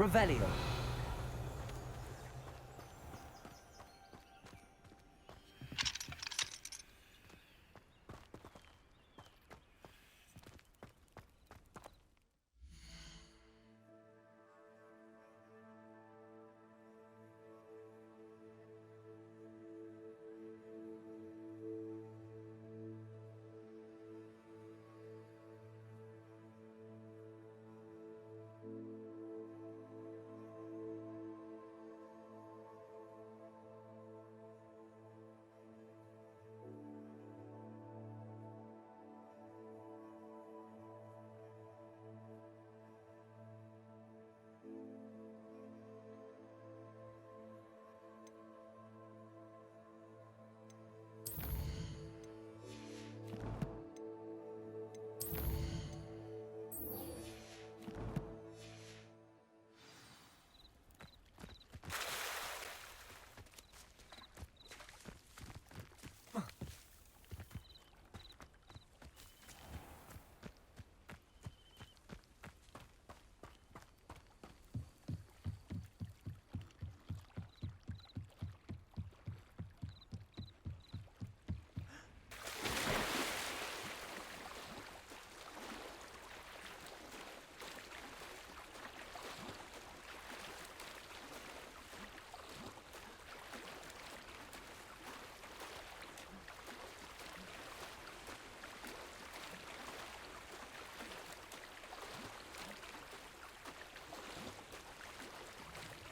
Revelio.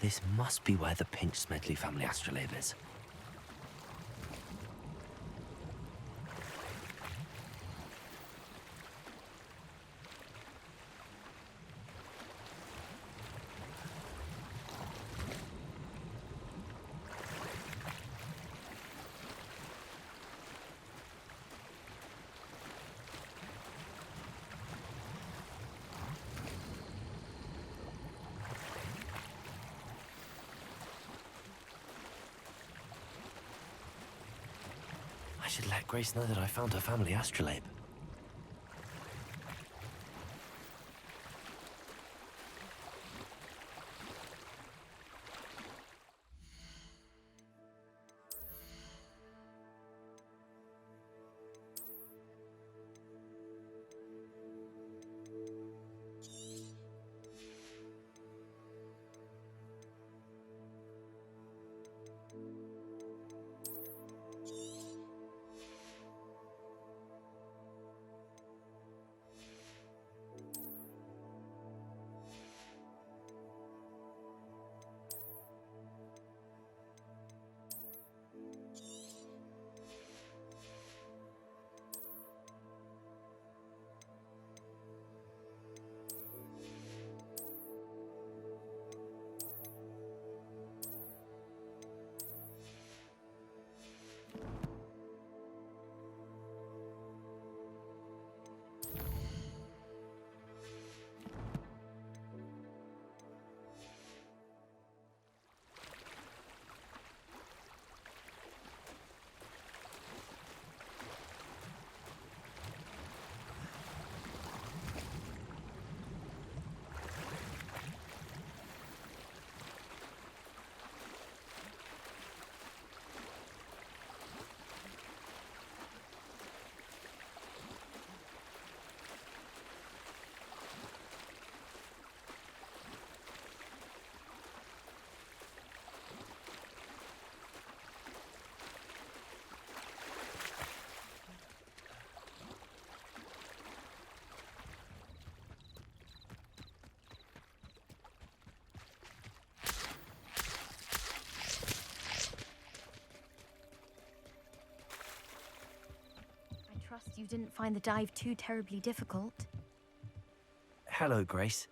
This must be where the Pinch-Smedley family astrolabe is. I should let Grace know that I found her family astrolabe. Trust you didn't find the dive too terribly difficult. Hello, Grace.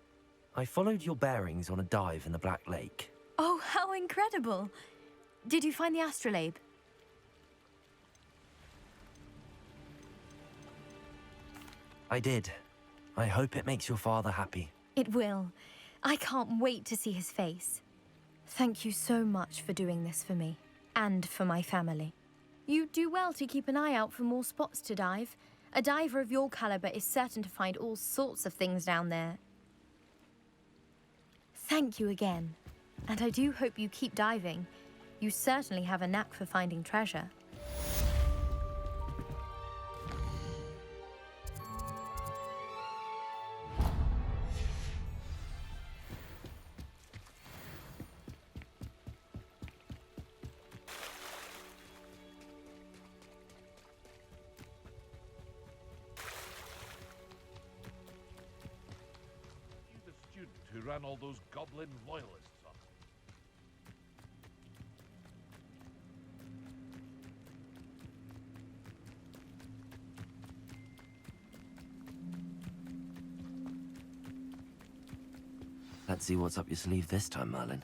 I followed your bearings on a dive in the Black Lake. Oh, how incredible! Did you find the astrolabe? I did. I hope it makes your father happy. It will. I can't wait to see his face. Thank you so much for doing this for me, and for my family. You do well to keep an eye out for more spots to dive. A diver of your caliber is certain to find all sorts of things down there. Thank you again. And I do hope you keep diving. You certainly have a knack for finding treasure. The student who ran all those goblin loyalists off. Let's see what's up your sleeve this time, Merlin.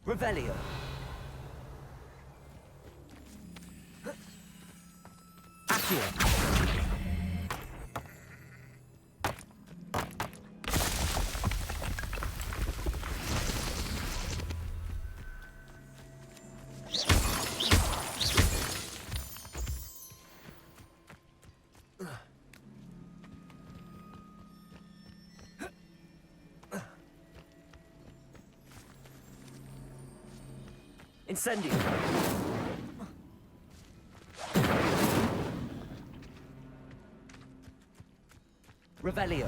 Revelio. Accio. Incendio. Revelio.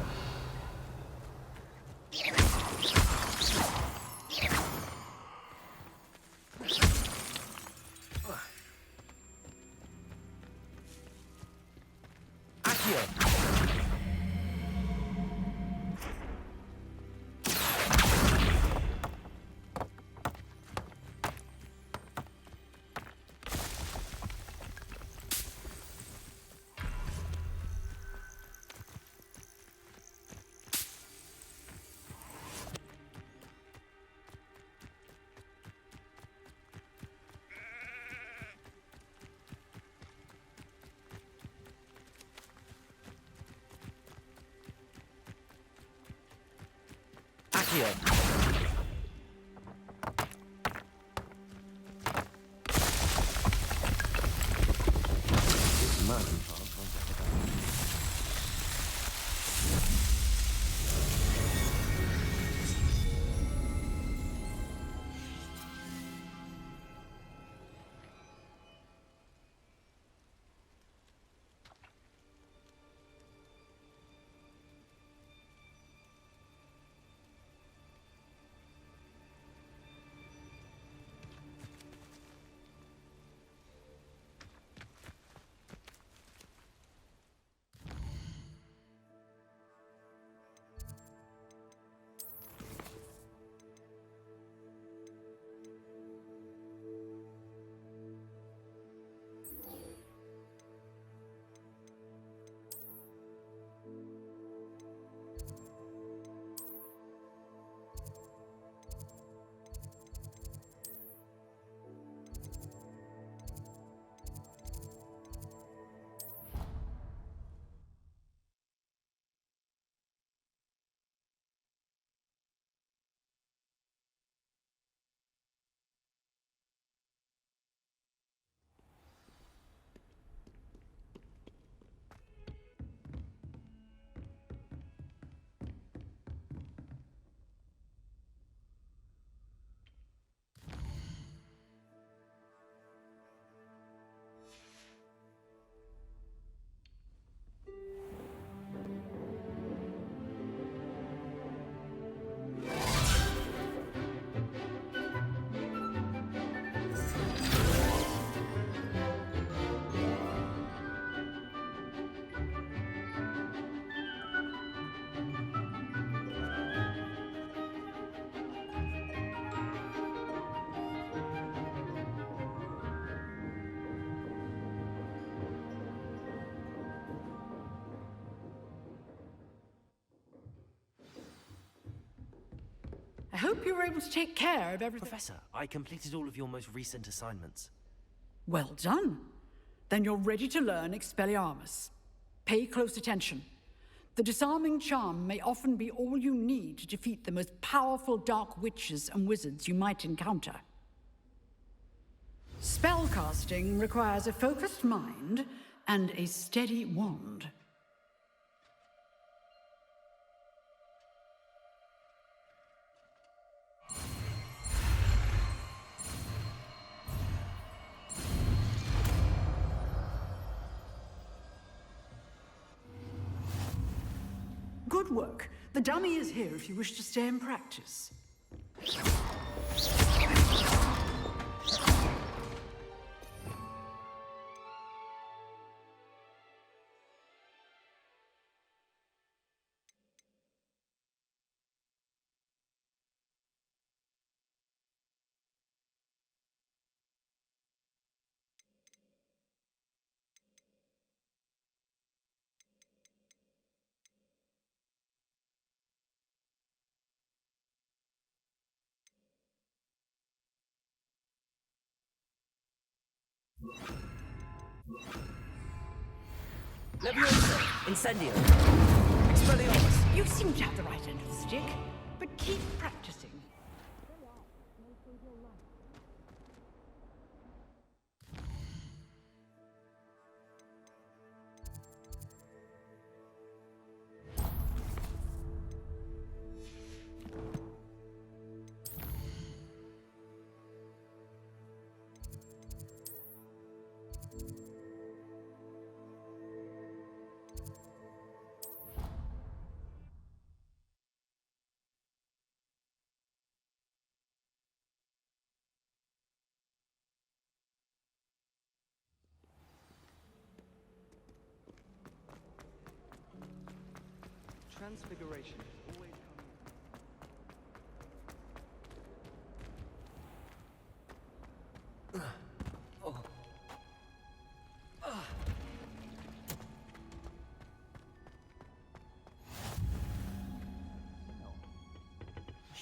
Accio. Accio. This Merlin plant won't get it up. I hope you were able to take care of everything. Professor, I completed all of your most recent assignments. Well done. Then you're ready to learn Expelliarmus. Pay close attention. The disarming charm may often be all you need to defeat the most powerful dark witches and wizards you might encounter. Spellcasting requires a focused mind and a steady wand. Good work. The dummy is here if you wish to stay and practice. Leviosa! Incendio! Expelliarmus! You seem to have the right end of the stick, but keep practicing. Transfiguration. Is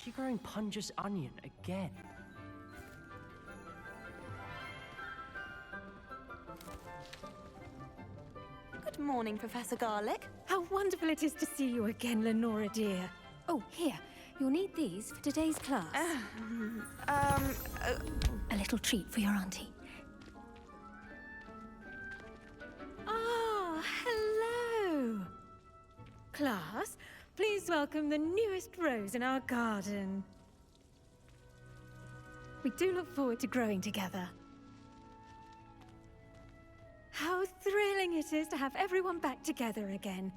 she growing Punja's onion again? Good morning, Professor Garlic. How wonderful it is to see you again, Lenora dear. Oh, here. You'll need these for today's class. A little treat for your auntie. Ah, hello. Class, please welcome the newest rose in our garden. We do look forward to growing together. How thrilling it is to have everyone back together again.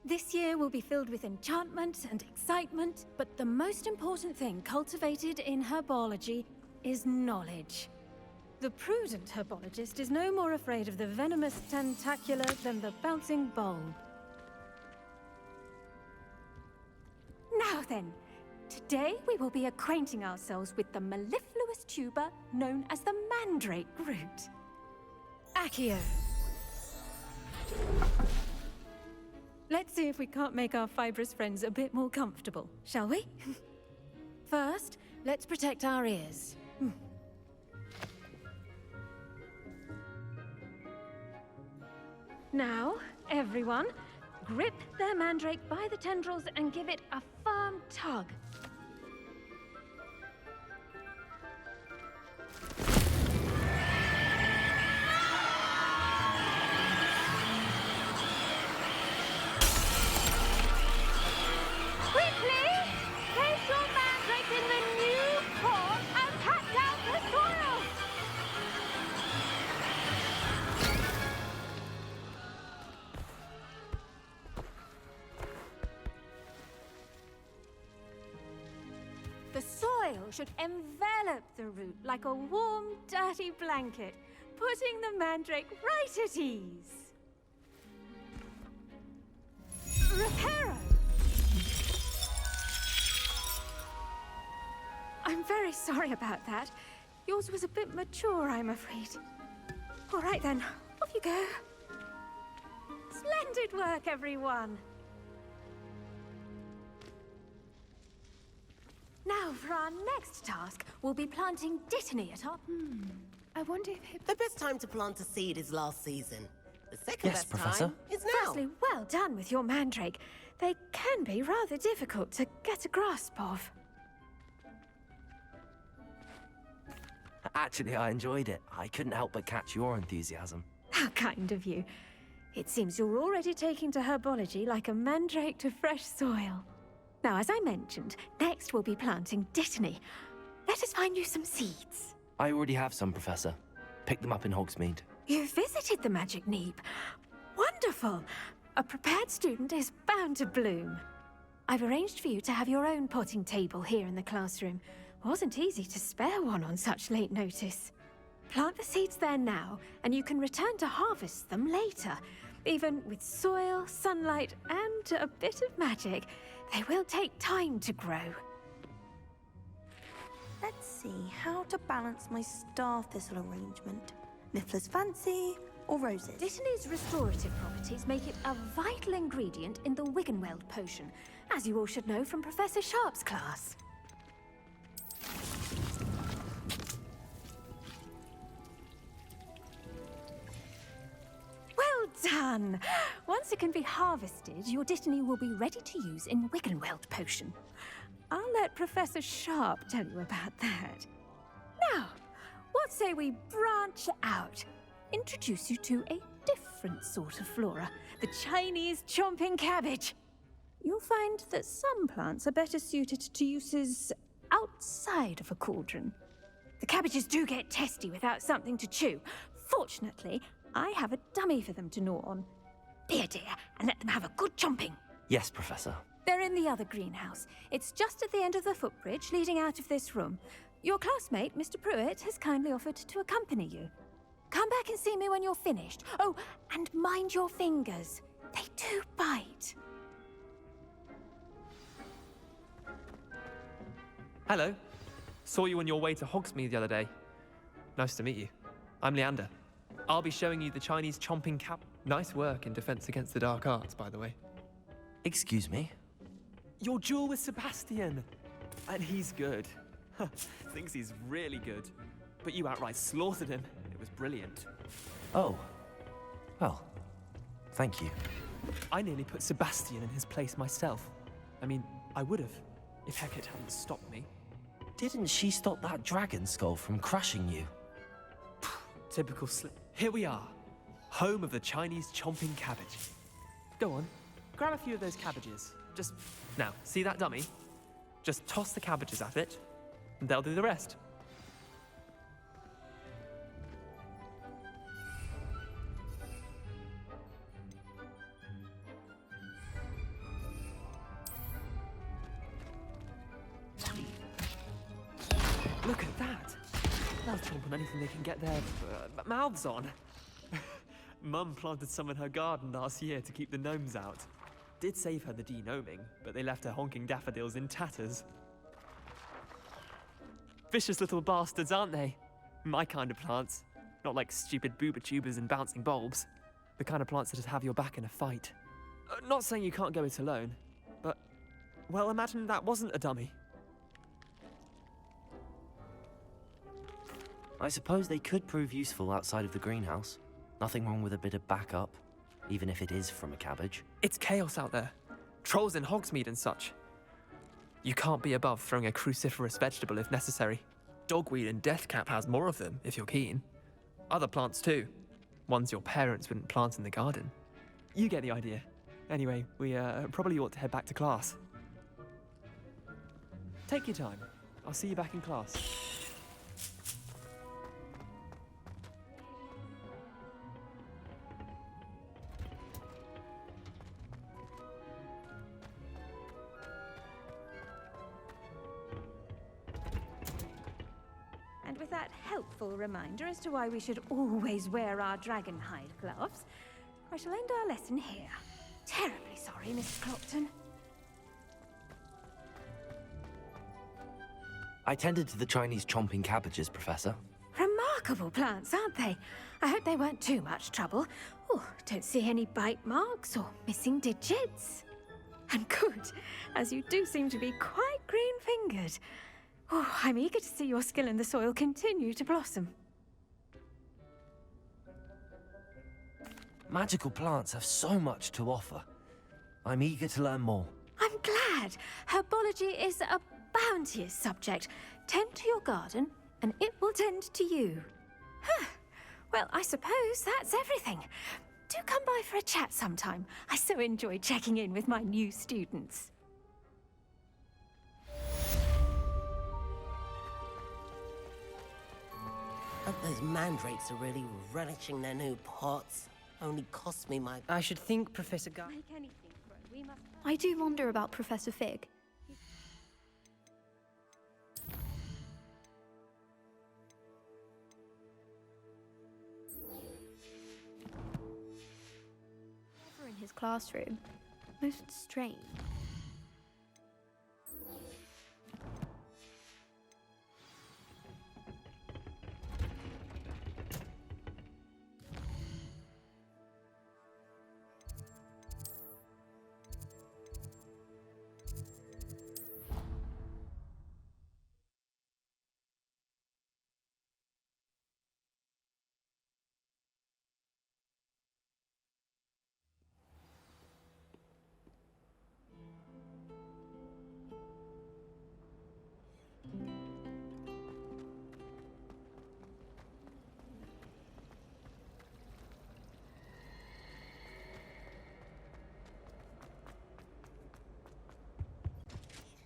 This year will be filled with enchantment and excitement, but the most important thing cultivated in herbology is knowledge. The prudent herbologist is no more afraid of the venomous tentacula than the bouncing bulb. Now then, today we will be acquainting ourselves with the mellifluous tuber known as the mandrake root. Accio. Let's see if we can't make our fibrous friends a bit more comfortable, shall we? First, let's protect our ears. Now, everyone, grip their mandrake by the tendrils and give it a firm tug. The soil should envelop the root like a warm, dirty blanket, putting the mandrake right at ease. Reparo! I'm very sorry about that. Yours was a bit mature, I'm afraid. All right then, off you go. Splendid work, everyone. Now, for our next task, we'll be planting Dittany at our... I wonder if The best time to plant a seed is last season. The second Yes, best Professor. time is now. Firstly, well done with your mandrake. They can be rather difficult to get a grasp of. Actually, I enjoyed it. I couldn't help but catch your enthusiasm. How kind of you. It seems you're already taking to herbology like a mandrake to fresh soil. Now, as I mentioned, next we'll be planting dittany. Let us find you some seeds. I already have some, Professor. Picked them up in Hogsmeade. You visited the Magic Neep. Wonderful! A prepared student is bound to bloom. I've arranged for you to have your own potting table here in the classroom. Wasn't easy to spare one on such late notice. Plant the seeds there now, and you can return to harvest them later. Even with soil, sunlight, and a bit of magic, they will take time to grow. Let's see how to balance my star thistle arrangement. Niffler's fancy or roses? Dittany's restorative properties make it a vital ingredient in the Wiggenweld potion, as you all should know from Professor Sharp's class. Well done! Once it can be harvested, your dittany will be ready to use in Wiggenweld potion. I'll let Professor Sharp tell you about that. Now, what say we branch out? Introduce you to a different sort of flora, the Chinese chomping cabbage. You'll find that some plants are better suited to uses outside of a cauldron. The cabbages do get testy without something to chew. Fortunately, I have a dummy for them to gnaw on. Be a dear and let them have a good chomping. Yes, Professor. They're in the other greenhouse. It's just at the end of the footbridge leading out of this room. Your classmate, Mr. Pruitt, has kindly offered to accompany you. Come back and see me when you're finished. Oh, and mind your fingers. They do bite. Hello. Saw you on your way to Hogsmeade the other day. Nice to meet you. I'm Leander. I'll be showing you the Chinese chomping cap. Nice work in Defense Against the Dark Arts, by the way. Excuse me? Your duel with Sebastian. And he's good. Thinks he's really good. But you outright slaughtered him. It was brilliant. Oh. Well, thank you. I nearly put Sebastian in his place myself. I mean, I would have, if Hecate hadn't stopped me. Didn't she stop that dragon skull from crushing you? Typical slip. Here we are. Home of the Chinese chomping cabbage. Go on. Grab a few of those cabbages. Just... Now, see that dummy? Just toss the cabbages at it, and they'll do the rest. Look at that! They'll chomp on anything they can get their mouths on. Mum planted some in her garden last year to keep the gnomes out. Did save her the de-gnoming, but they left her honking daffodils in tatters. Vicious little bastards, aren't they? My kind of plants. Not like stupid booba tubers and bouncing bulbs. The kind of plants that'd have your back in a fight. Not saying you can't go it alone, but... Well, imagine that wasn't a dummy. I suppose they could prove useful outside of the greenhouse. Nothing wrong with a bit of backup, even if it is from a cabbage. It's chaos out there. Trolls in Hogsmeade and such. You can't be above throwing a cruciferous vegetable if necessary. Dogweed and deathcap has more of them, if you're keen. Other plants too. Ones your parents wouldn't plant in the garden. You get the idea. Anyway, we probably ought to head back to class. Take your time. I'll see you back in class. And with that helpful reminder as to why we should always wear our dragon hide gloves, I shall end our lesson here. Terribly sorry, Mrs. Clopton. I tended to the Chinese chomping cabbages, Professor. Remarkable plants, aren't they? I hope they weren't too much trouble. Oh, don't see any bite marks or missing digits. And good, as you do seem to be quite green-fingered. Oh, I'm eager to see your skill in the soil continue to blossom. Magical plants have so much to offer. I'm eager to learn more. I'm glad. Herbology is a bounteous subject. Tend to your garden, and it will tend to you. Huh. Well, I suppose that's everything. Do come by for a chat sometime. I so enjoy checking in with my new students. Hope those mandrakes are really relishing their new pots. Only cost me my... I should think Professor Guy... I do wonder about Professor Fig. In his classroom. Most strange.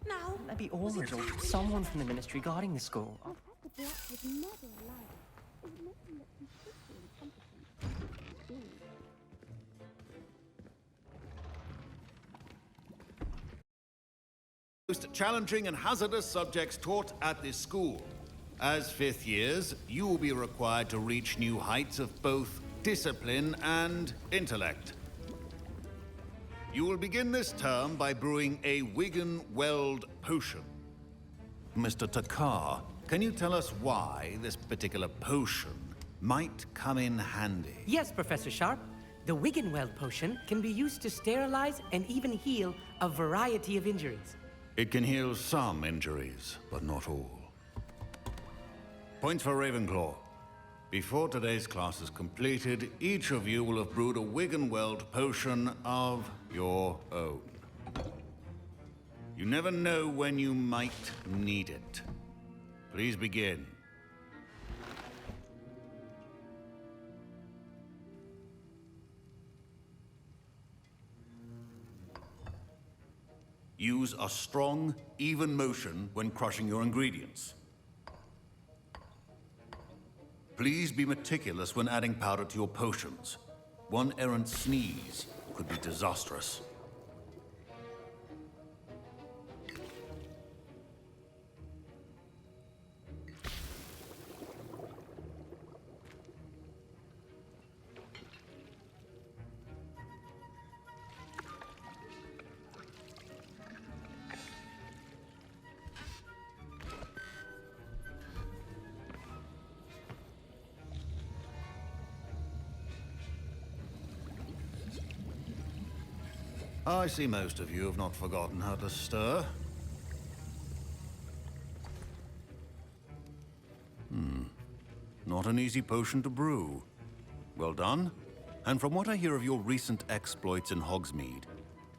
Now, Maybe Ormers or someone from the ministry guarding the school. Most challenging and hazardous subjects taught at this school. As fifth years, you will be required to reach new heights of both discipline and intellect. You will begin this term by brewing a Wigan Weld potion. Mr. Takar, can you tell us why this particular potion might come in handy? Yes, Professor Sharp. The Wiggenweld potion can be used to sterilize and even heal a variety of injuries. It can heal some injuries, but not all. Points for Ravenclaw. Before today's class is completed, each of you will have brewed a Wiggenweld potion of your own. You never know when you might need it. Please begin. Use a strong, even motion when crushing your ingredients. Please be meticulous when adding powder to your potions. One errant sneeze could be disastrous. I see most of you have not forgotten how to stir. Not an easy potion to brew. Well done. And from what I hear of your recent exploits in Hogsmeade,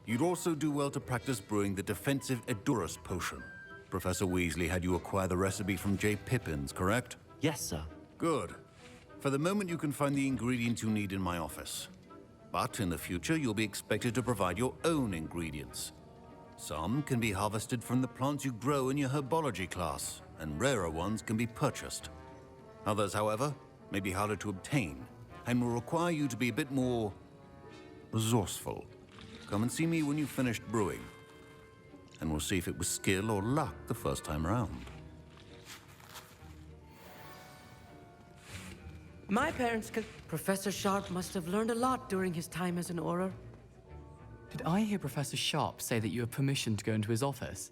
you'd also do well to practice brewing the defensive Edurus potion. Professor Weasley had you acquire the recipe from J. Pippins, correct? Yes, sir. Good. For the moment, you can find the ingredients you need in my office. But in the future, you'll be expected to provide your own ingredients. Some can be harvested from the plants you grow in your herbology class, and rarer ones can be purchased. Others, however, may be harder to obtain, and will require you to be a bit more resourceful. Come and see me when you've finished brewing, and we'll see if it was skill or luck the first time around. My parents could... Professor Sharp must have learned a lot during his time as an Auror. Did I hear Professor Sharp say that you have permission to go into his office?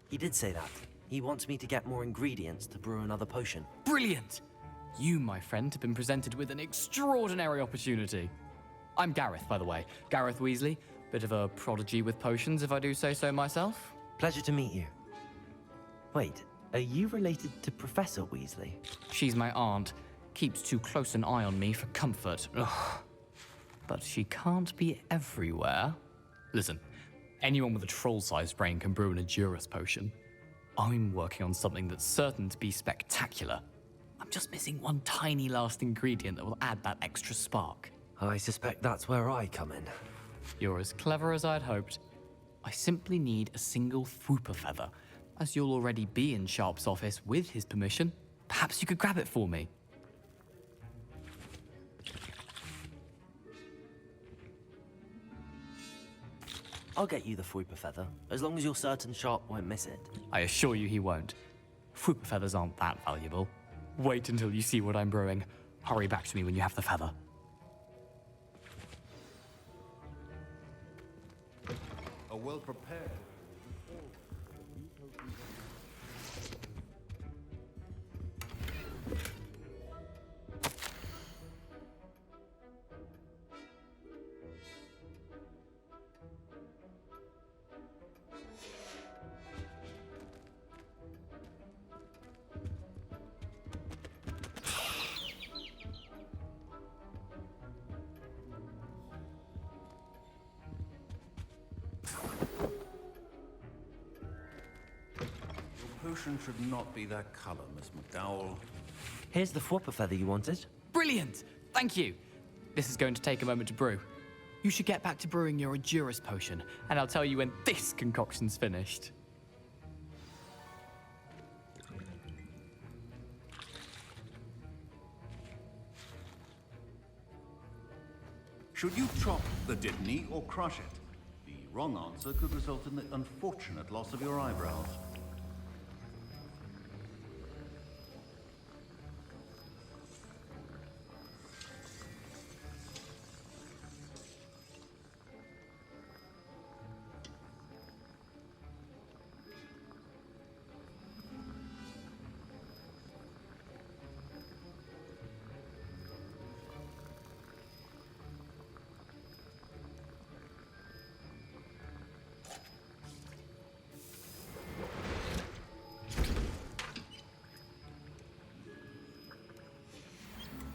He did say that. He wants me to get more ingredients to brew another potion. Brilliant! You, my friend, have been presented with an extraordinary opportunity. I'm Gareth, by the way. Gareth Weasley. Bit of a prodigy with potions, if I do say so myself. Pleasure to meet you. Wait, are you related to Professor Weasley? She's my aunt. keeps too close an eye on me for comfort. Ugh. But she can't be everywhere. Listen, anyone with a troll-sized brain can brew an Edurus potion. I'm working on something that's certain to be spectacular. I'm just missing one tiny last ingredient that will add that extra spark. I suspect that's where I come in. You're as clever as I'd hoped. I simply need a single Fwooper feather. As you'll already be in Sharp's office with his permission, perhaps you could grab it for me. I'll get you the Fwooper feather, as long as you're certain Sharp won't miss it. I assure you he won't. Fwooper feathers aren't that valuable. Wait until you see what I'm brewing. Hurry back to me when you have the feather. A well-prepared... Potion should not be that color, Miss McDowell. Here's the Fwooper feather you wanted. Brilliant! Thank you! This is going to take a moment to brew. You should get back to brewing your Edurus potion, and I'll tell you when this concoction's finished. Should you chop the Didney or crush it? The wrong answer could result in the unfortunate loss of your eyebrows.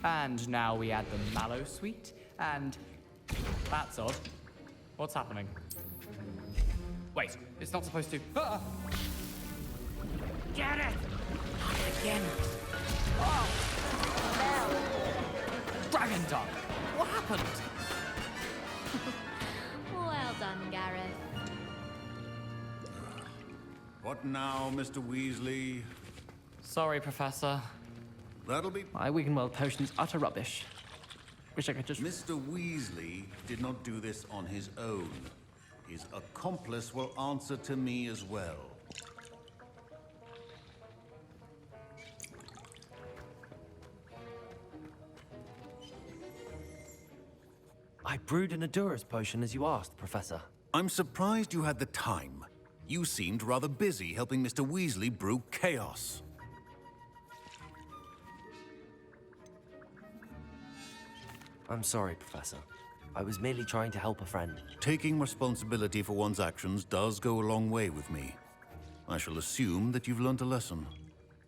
And now we add the mallow sweet, and that's odd. What's happening? Wait, it's not supposed to. Ah! Get it! Again. Oh! Dragon Duck! What happened? Well done, Gareth. What now, Mr. Weasley? Sorry, Professor. That'll be... My Wiggenweld potion's utter rubbish. Wish I could just... Mr. Weasley did not do this on his own. His accomplice will answer to me as well. I brewed an Edurus potion as you asked, Professor. I'm surprised you had the time. You seemed rather busy helping Mr. Weasley brew chaos. I'm sorry, Professor. I was merely trying to help a friend. Taking responsibility for one's actions does go a long way with me. I shall assume that you've learnt a lesson.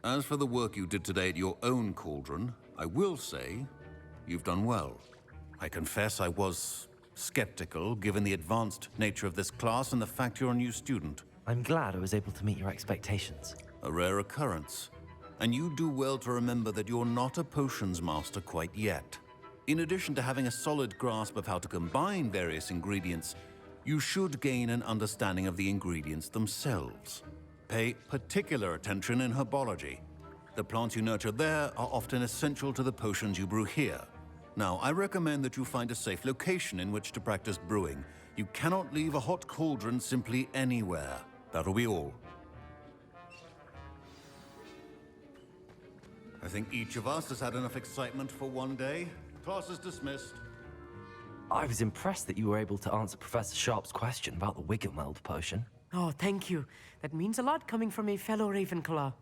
As for the work you did today at your own cauldron, I will say you've done well. I confess I was skeptical, given the advanced nature of this class and the fact you're a new student. I'm glad I was able to meet your expectations. A rare occurrence. And you do well to remember that you're not a potions master quite yet. In addition to having a solid grasp of how to combine various ingredients, you should gain an understanding of the ingredients themselves. Pay particular attention in herbology. The plants you nurture there are often essential to the potions you brew here. Now, I recommend that you find a safe location in which to practice brewing. You cannot leave a hot cauldron simply anywhere. That'll be all. I think each of us has had enough excitement for one day. Class is dismissed. I was impressed that you were able to answer Professor Sharp's question about the Wiggenweld potion. Oh, thank you. That means a lot coming from a fellow Ravenclaw.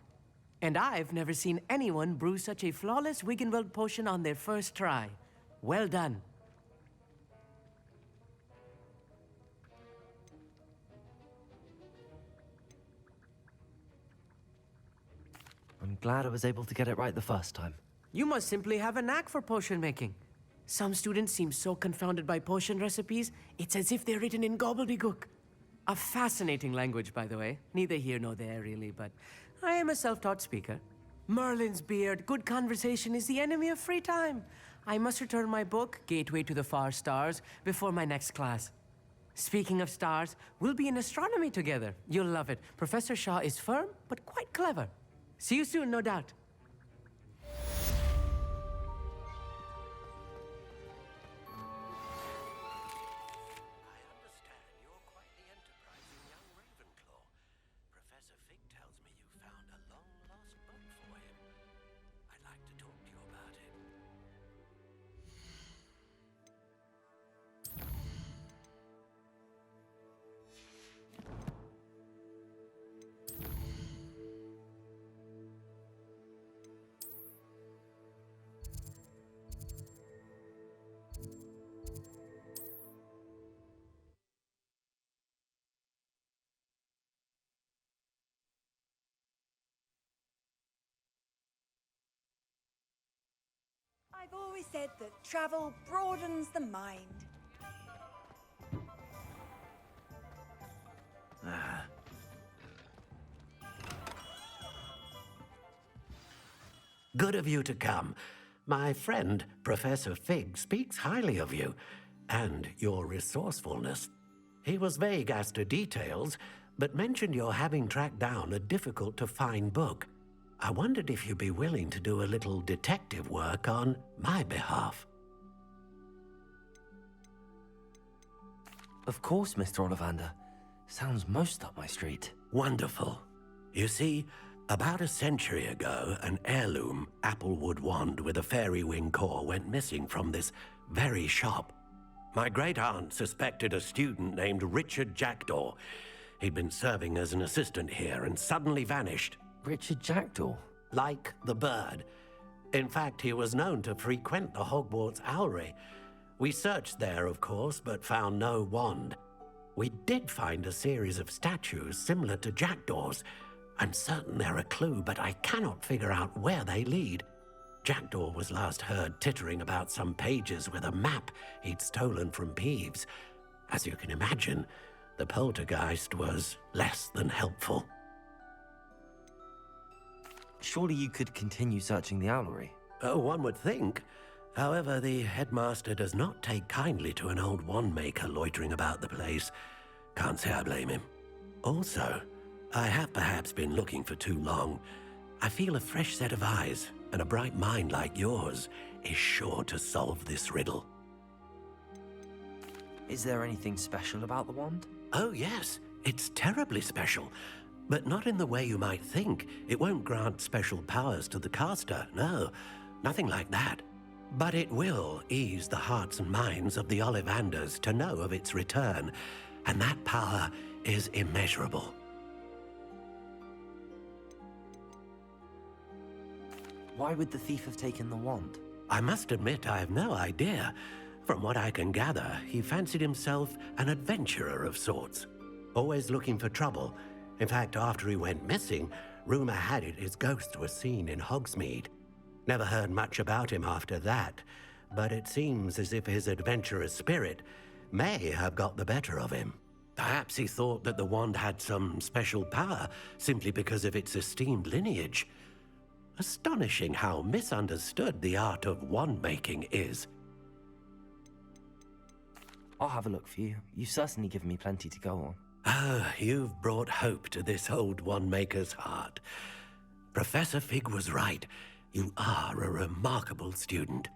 And I've never seen anyone brew such a flawless Wiggenweld potion on their first try. Well done. I'm glad I was able to get it right the first time. You must simply have a knack for potion making. Some students seem so confounded by potion recipes, it's as if they're written in gobbledygook. A fascinating language, by the way. Neither here nor there, really, but I am a self-taught speaker. Merlin's beard, good conversation is the enemy of free time. I must return my book, Gateway to the Far Stars, before my next class. Speaking of stars, we'll be in astronomy together. You'll love it. Professor Shaw is firm, but quite clever. See you soon, no doubt. I've always said that travel broadens the mind. Good of you to come. My friend, Professor Fig, speaks highly of you and your resourcefulness. He was vague as to details, but mentioned your having tracked down a difficult-to-find book. I wondered if you'd be willing to do a little detective work on my behalf. Of course, Mr. Ollivander. Sounds most up my street. Wonderful. You see, about a century ago, an heirloom applewood wand with a fairy wing core went missing from this very shop. My great-aunt suspected a student named Richard Jackdaw. He'd been serving as an assistant here and suddenly vanished. Richard Jackdaw? Like the bird. In fact, he was known to frequent the Hogwarts Owlery. We searched there, of course, but found no wand. We did find a series of statues similar to Jackdaw's. I'm certain they're a clue, but I cannot figure out where they lead. Jackdaw was last heard tittering about some pages with a map he'd stolen from Peeves. As you can imagine, the poltergeist was less than helpful. Surely you could continue searching the owlery. Oh, one would think. However, the headmaster does not take kindly to an old wand-maker loitering about the place. Can't say I blame him. Also, I have perhaps been looking for too long. I feel a fresh set of eyes and a bright mind like yours is sure to solve this riddle. Is there anything special about the wand? Oh, yes. It's terribly special. But not in the way you might think. It won't grant special powers to the caster, no. Nothing like that. But it will ease the hearts and minds of the Ollivanders to know of its return, and that power is immeasurable. Why would the thief have taken the wand? I must admit I have no idea. From what I can gather, he fancied himself an adventurer of sorts. Always looking for trouble. In fact, after he went missing, rumor had it his ghost was seen in Hogsmeade. Never heard much about him after that, but it seems as if his adventurous spirit may have got the better of him. Perhaps he thought that the wand had some special power simply because of its esteemed lineage. Astonishing how misunderstood the art of wand-making is. I'll have a look for you. You've certainly given me plenty to go on. Ah, you've brought hope to this old wand-maker's heart. Professor Fig was right. You are a remarkable student.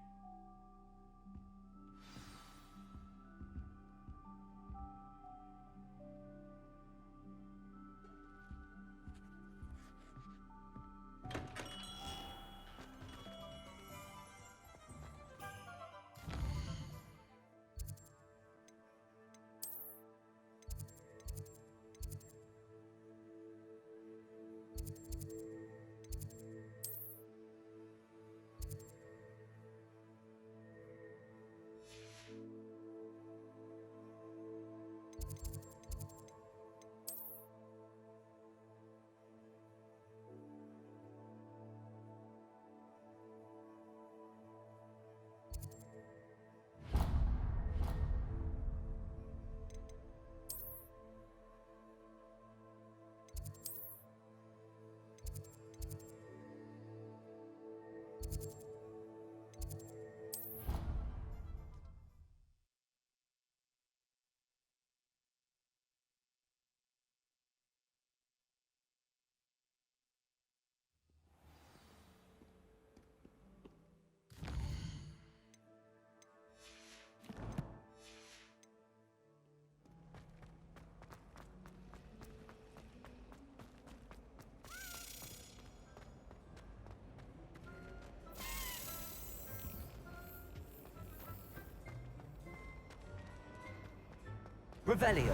Revelio.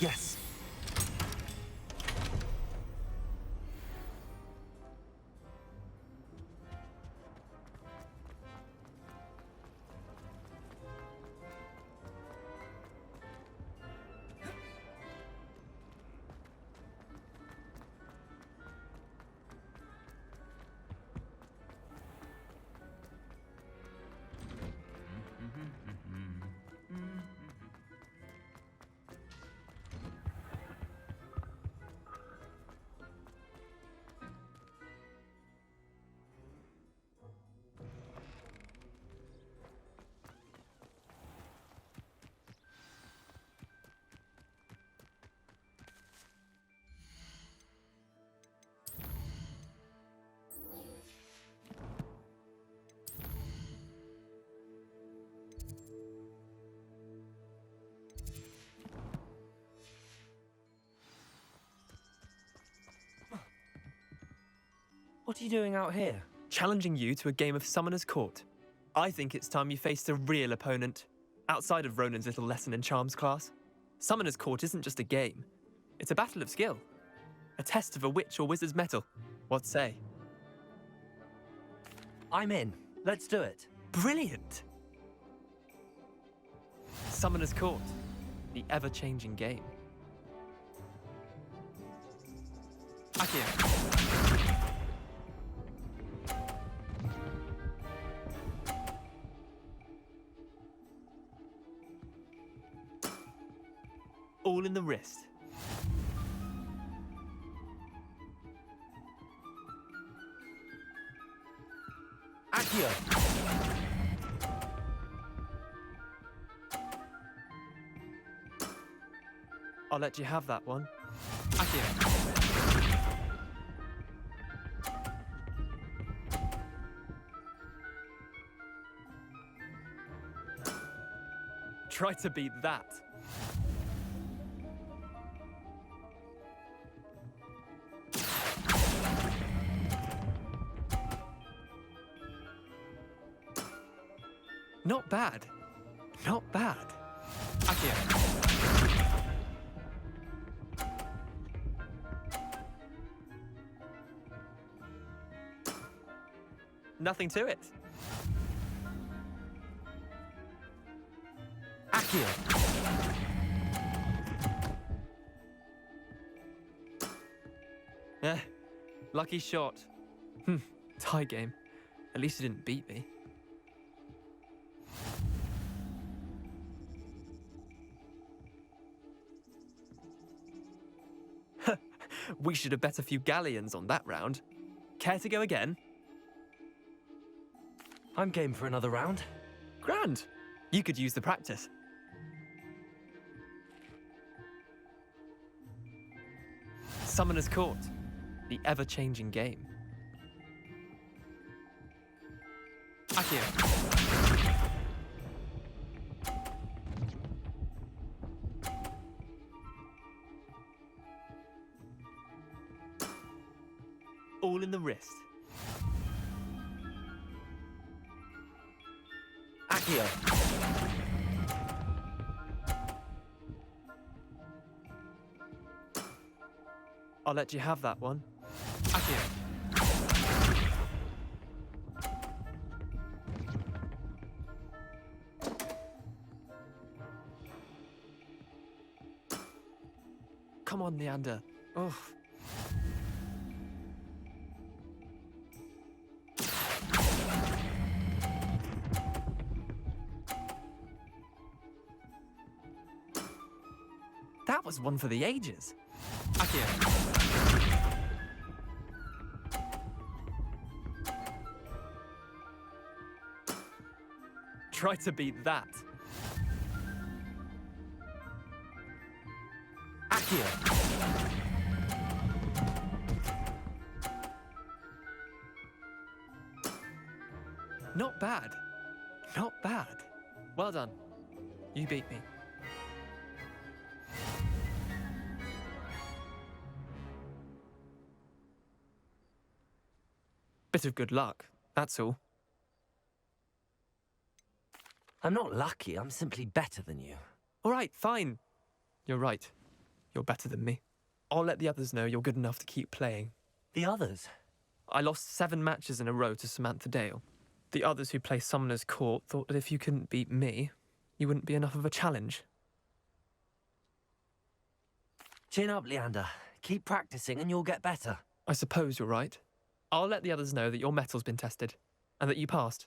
Yes. What are you doing out here? Challenging you to a game of Summoner's Court. I think it's time you faced a real opponent, outside of Ronan's little lesson in charms class. Summoner's Court isn't just a game. It's a battle of skill. A test of a witch or wizard's mettle. What say? I'm in. Let's do it. Brilliant! Summoner's Court. The ever-changing game. Akio. All in the wrist. Accio. I'll let you have that one. Akio. Try to beat that. Not bad. Not bad. Akio. Nothing to it. Accio. Lucky shot. Tie game. At least you didn't beat me. We should have bet a few galleons on that round. Care to go again? I'm game for another round. Grand. You could use the practice. Summoner's Court. The ever-changing game. Akio. All in the wrist. Accio. I'll let you have that one. Akio. Come on, Leander. Oh. That was one for the ages. Akio. Try to beat that. Accio. Not bad. Not bad. Well done. You beat me. Bit of good luck, that's all. I'm not lucky, I'm simply better than you. All right, fine. You're right. You're better than me. I'll let the others know you're good enough to keep playing. The others? I lost 7 matches in a row to Samantha Dale. The others who play Summoner's Court thought that if you couldn't beat me, you wouldn't be enough of a challenge. Chin up, Leander. Keep practicing and you'll get better. I suppose you're right. I'll let the others know that your metal's been tested, and that you passed.